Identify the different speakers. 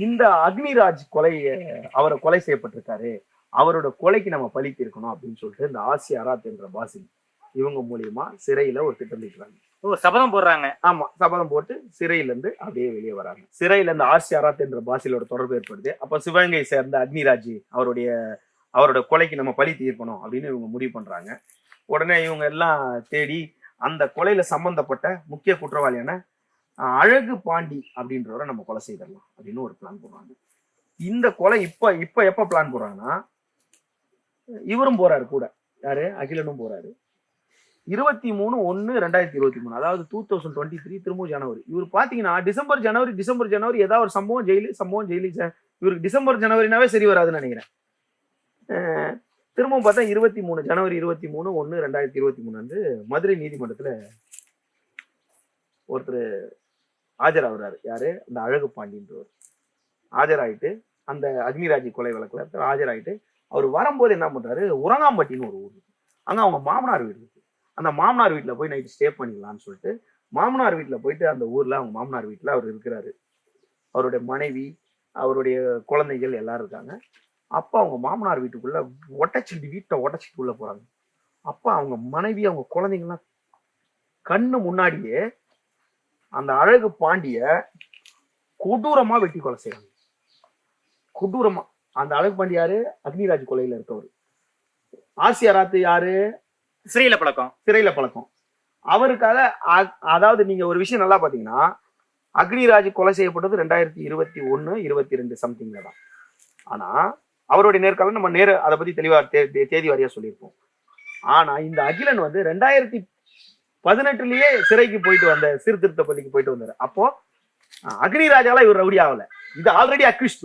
Speaker 1: இந்த அக்னிராஜ் அவரை கொலை செய்யப்பட்டிருக்காரு, அவரோட கொலைக்கு நம்ம பழி தீர்க்கணும் அப்படின்னு சொல்லிட்டு இந்த ஆசி அராத் என்ற பாசில் இவங்க மூலியமா சிறையில ஒரு திட்டம் தீட்டுறாங்க.
Speaker 2: சபதம் போடுறாங்க.
Speaker 1: ஆமா, சபதம் போட்டு சிறையில இருந்து அப்படியே வெளியே வராங்க. சிறையில இருந்து ஆர்சி அராத் என்ற பாசிலோட தொடர்பு ஏற்படுது. அப்ப சிவகங்கை சேர்ந்த அக்னிராஜ் அவரோட கொலைக்கு நம்ம பழி தீர்க்கணும் அப்படின்னு இவங்க முடிவு பண்றாங்க. உடனே இவங்க எல்லாம் தேடி அந்த கொலையில சம்பந்தப்பட்ட முக்கிய குற்றவாளியான அழகு பாண்டி அப்படின்றவரை நம்ம கொலை செய்திடலாம் அப்படின்னு ஒரு பிளான் போடுறாங்க. இந்த கொலை இப்ப எப்ப பிளான் போடுறாங்கன்னா, இவரும் போறாரு கூட, யாரு, அகிலனும் போறாரு. 23/1/2023, அதாவது 2023 திரும்ப ஜனவரி. இவர் பாத்தீங்கன்னா டிசம்பர் ஜனவரி ஏதாவது ஒரு சம்பவம் ஜெயிலு. இவருக்கு டிசம்பர் ஜனவரினாவே சரி வராதுன்னு நினைக்கிறேன். திரும்பவும் பார்த்தா ஜனவரி 23/1/2023 வந்து மதுரை நீதிமன்றத்துல ஒருத்தர் ஆஜராகிறாரு. யாரு, அந்த அழகு பாண்டின்றவர் ஆஜராயிட்டு அந்த அக்னிராஜ் கொலை வழக்குல ஆஜராயிட்டு அவர் வரும்போது என்ன பண்றாரு, உரங்காம்பட்டின்னு ஒரு ஊர், அங்க அவங்க மாமனார் வீடு இருக்கு. அந்த மாமனார் வீட்டுல போய் நைட்டு ஸ்டே பண்ணிக்கலாம்னு சொல்லிட்டு மாமனார் வீட்டுல போயிட்டு அந்த ஊர்ல அவங்க மாமனார் வீட்டுல அவர் இருக்கிறாரு. அவருடைய மனைவி, அவருடைய குழந்தைகள் எல்லாரும் இருக்காங்க. அப்ப அவங்க மாமனார் வீட்டுக்குள்ள வீட்டை ஒட்டச்சிட்டு உள்ள போறாங்க. அப்ப அவங்க மனைவி, அவங்க குழந்தைங்கலாம் கண்ணு முன்னாடியே அந்த அழகு பாண்டிய கொடூரமா வெட்டி கொலை செய்யறாங்க. கொடூரமா. அந்த அழகு பாண்டி யாரு, அக்னிராஜ் கொலையில இருக்கவர். ஆசி அராத் யாரு,
Speaker 2: சிறையில
Speaker 1: பழக்கம். அவருக்காக, அதாவது நீங்க ஒரு விஷயம் நல்லா பாத்தீங்கன்னா, அக்னிராஜ் கொலை செய்யப்பட்டது 2021-22 சம்திங்ல தான். ஆனா அவருடைய நேர்காலம் நம்ம அதை பத்தி தெளிவா தேதி வாரியா சொல்லியிருப்போம். ஆனா இந்த அகிலன் வந்து 2018லயே சிறைக்கு போயிட்டு வந்த, சீர்திருத்த பள்ளிக்கு போயிட்டு வந்தாரு. அப்போ அக்னிராஜால இவர் ரவுடி ஆகல, இது ஆல்ரெடி அக்யூஸ்ட்.